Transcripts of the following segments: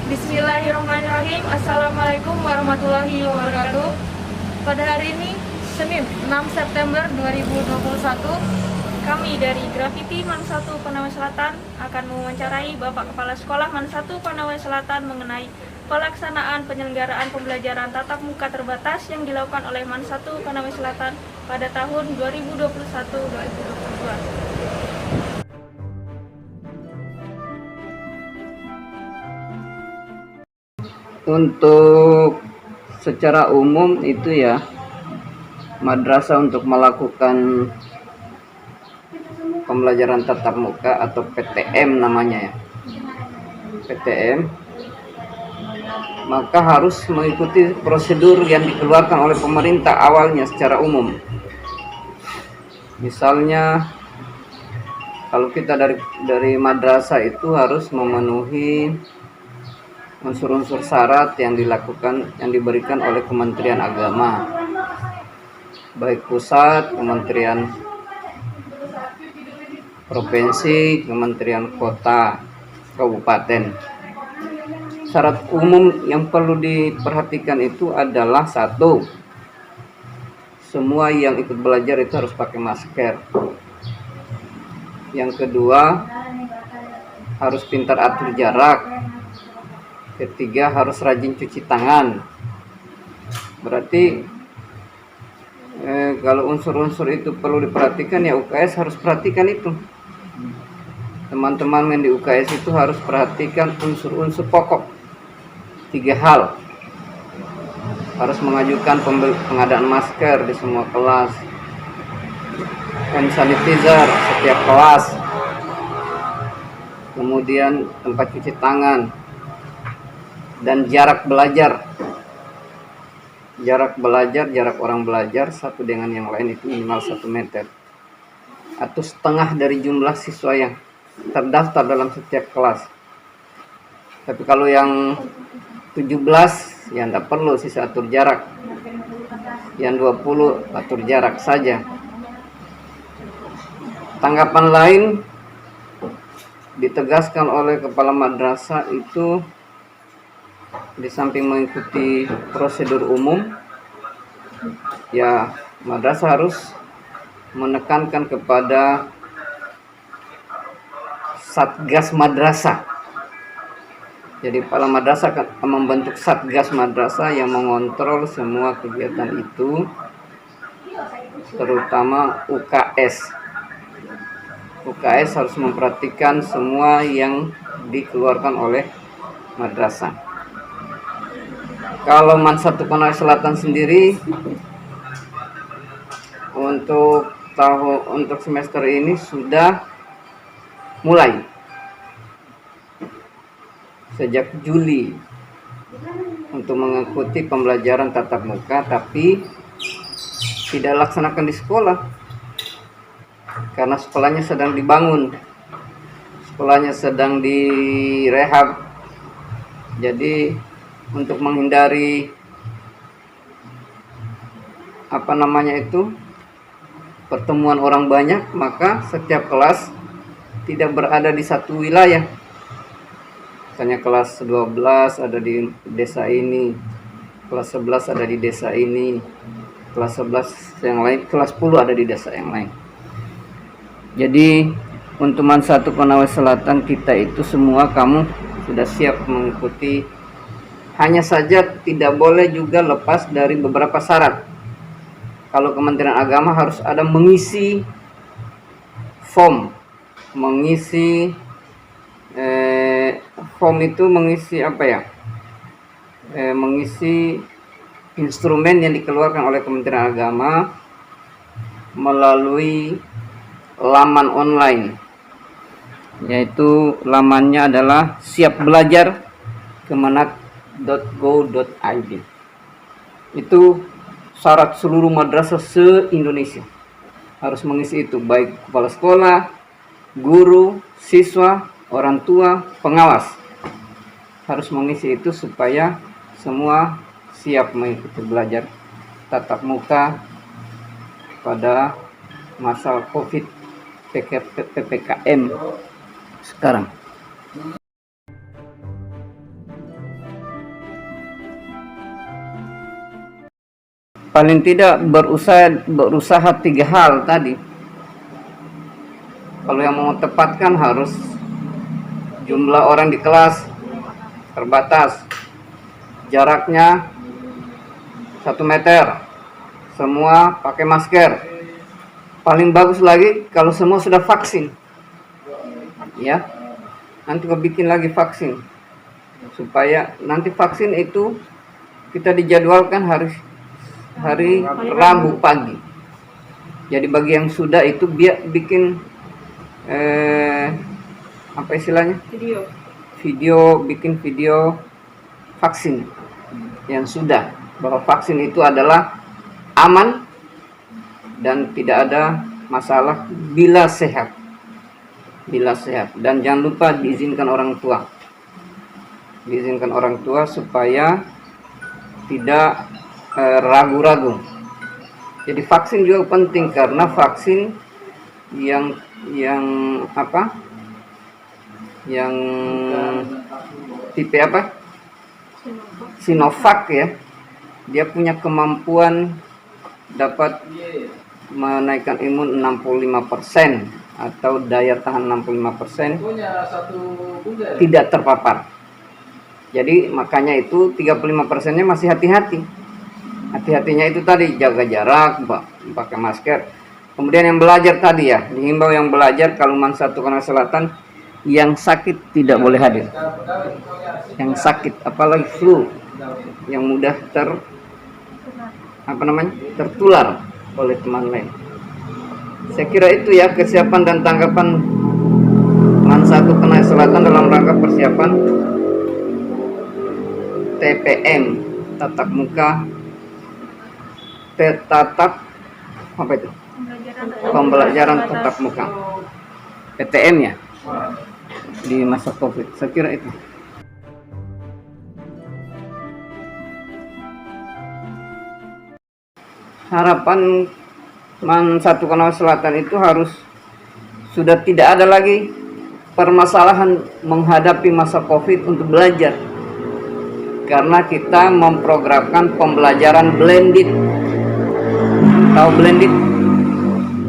Bismillahirrahmanirrahim. Assalamualaikum warahmatullahi wabarakatuh. Pada hari ini, Senin 6 September 2021, kami dari Grafiti Man 1 Panawai Selatan akan mewawancarai Bapak Kepala Sekolah Man 1 Panawai Selatan mengenai pelaksanaan penyelenggaraan pembelajaran tatap muka terbatas yang dilakukan oleh Man 1 Panawai Selatan pada tahun 2021-2022. Untuk secara umum itu ya, madrasah untuk melakukan pembelajaran tatap muka atau PTM namanya ya, PTM, maka harus mengikuti prosedur yang dikeluarkan oleh pemerintah awalnya secara umum. Misalnya kalau kita dari madrasah itu harus memenuhi unsur-unsur syarat yang diberikan oleh Kementerian Agama, baik pusat, kementerian provinsi, kementerian kota, kabupaten. Syarat umum yang perlu diperhatikan itu adalah: satu, semua yang ikut belajar itu harus pakai masker. Yang kedua, harus pintar atur jarak. Ketiga, harus rajin cuci tangan. Berarti kalau unsur-unsur itu perlu diperhatikan, ya UKS harus perhatikan itu. Teman-teman yang di UKS itu harus perhatikan unsur-unsur pokok. 3 hal. Harus mengajukan pengadaan masker di semua kelas, hand sanitizer setiap kelas, kemudian tempat cuci tangan, dan jarak belajar. Jarak orang belajar satu dengan yang lain itu minimal 1 meter atau setengah dari jumlah siswa yang terdaftar dalam setiap kelas. Tapi kalau yang 17 ya tidak perlu sisa atur jarak. Yang 20 atur jarak saja. Tanggapan lain ditegaskan oleh kepala madrasah itu, di samping mengikuti prosedur umum, ya madrasah harus menekankan kepada satgas madrasah. Jadi kepala madrasah akan membentuk satgas madrasah yang mengontrol semua kegiatan itu, terutama UKS. UKS harus memperhatikan semua yang dikeluarkan oleh madrasah. Kalau Man 1 Panawai Selatan sendiri untuk semester ini sudah mulai sejak Juli untuk mengikuti pembelajaran tatap muka, tapi tidak laksanakan di sekolah karena sekolahnya sedang dibangun, sekolahnya sedang direhab. Jadi untuk menghindari pertemuan orang banyak, maka setiap kelas tidak berada di satu wilayah. Misalnya kelas 12 ada di desa ini, kelas 11 ada di desa ini, kelas 11 yang lain, kelas 10 ada di desa yang lain. Jadi untuk Man 1 Panawai Selatan kita itu semua kamu sudah siap mengikuti. Hanya saja tidak boleh juga lepas dari beberapa syarat. Kalau Kementerian Agama harus ada mengisi form. Mengisi form itu mengisi mengisi instrumen yang dikeluarkan oleh Kementerian Agama melalui laman online. Yaitu lamannya adalah siapbelajar.kemenak.go.id. Itu syarat seluruh madrasah se-Indonesia harus mengisi itu, baik kepala sekolah, guru, siswa, orang tua, pengawas. Harus mengisi itu supaya semua siap mengikuti belajar tatap muka pada masa COVID PPKM sekarang. paling tidak berusaha 3 hal tadi. Kalau yang mau tepatkan harus jumlah orang di kelas terbatas, jaraknya 1 meter, semua pakai masker. Paling bagus lagi kalau semua sudah vaksin, ya. Nanti kau bikin lagi vaksin, supaya nanti vaksin itu kita dijadwalkan hari Rabu pagi. Jadi bagi yang sudah itu bikin apa istilahnya? Bikin video vaksin yang sudah, bahwa vaksin itu adalah aman dan tidak ada masalah bila sehat. Dan jangan lupa diizinkan orang tua supaya tidak ragu-ragu. Jadi vaksin juga penting, karena vaksin yang tipe apa? Sinovac ya. Dia punya kemampuan dapat menaikkan imun 65% atau daya tahan 65%, tidak terpapar. Jadi makanya itu 35%-nya masih hati-hati. Hati-hatinya itu tadi, jaga jarak, pakai masker. Kemudian yang belajar tadi ya, dihimbau yang belajar Kalimantan 1 Konawe Selatan yang sakit tidak boleh hadir. Yang sakit, apalagi flu, yang mudah tertular oleh teman lain. Saya kira itu ya kesiapan dan tanggapan Man 1 Konawe Selatan dalam rangka persiapan TPM, tatap muka, pembelajaran tatap muka, PTM ya, di masa COVID. Saya kira itu. Harapan Man 1 Konawe Selatan itu harus sudah tidak ada lagi permasalahan menghadapi masa COVID untuk belajar, karena kita memprogramkan pembelajaran blended. Tahu blended?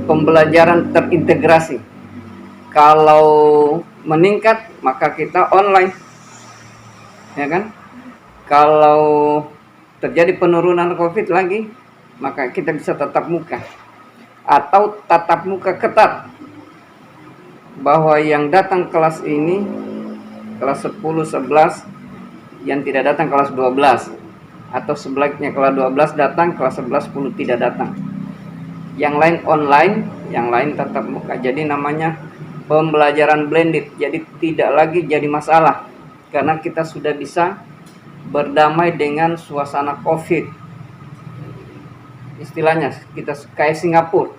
Pembelajaran terintegrasi. Kalau meningkat maka kita online, ya kan? Kalau terjadi penurunan COVID lagi, maka kita bisa tatap muka atau tatap muka ketat, bahwa yang datang kelas ini kelas 10, 11, yang tidak datang kelas 12, atau sebaliknya kelas 12 datang, kelas 11, 10 tidak datang. Yang lain online, yang lain tatap muka. Jadi namanya pembelajaran blended. Jadi tidak lagi jadi masalah, karena kita sudah bisa berdamai dengan suasana COVID. Istilahnya kita kayak Singapura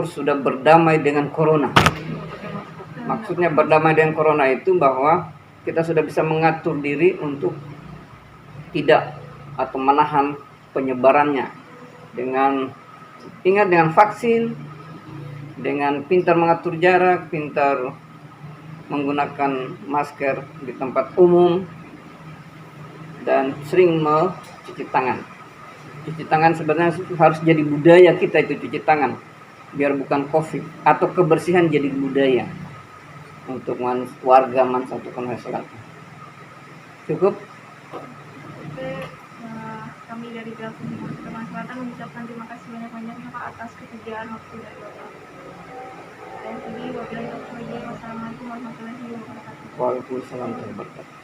sudah berdamai dengan corona. Maksudnya berdamai dengan corona itu bahwa kita sudah bisa mengatur diri untuk tidak atau menahan penyebarannya dengan vaksin, dengan pintar mengatur jarak, pintar menggunakan masker di tempat umum, dan sering mencuci tangan. Cuci tangan sebenarnya harus jadi budaya kita, itu cuci tangan, biar bukan COVID, atau kebersihan jadi budaya untuk warga Man 1 Konawe Selatan. Cukup? Kami dari Gravity Konawe Selatan mengucapkan terima kasih banyak-banyaknya Pak atas kesediaan waktu dari Bapak. Dan ini wabillahi taufiq wal hidayah. Wassalamualaikum warahmatullahi wabarakatuh. Waalaikumsalam warahmatullahi wabarakatuh.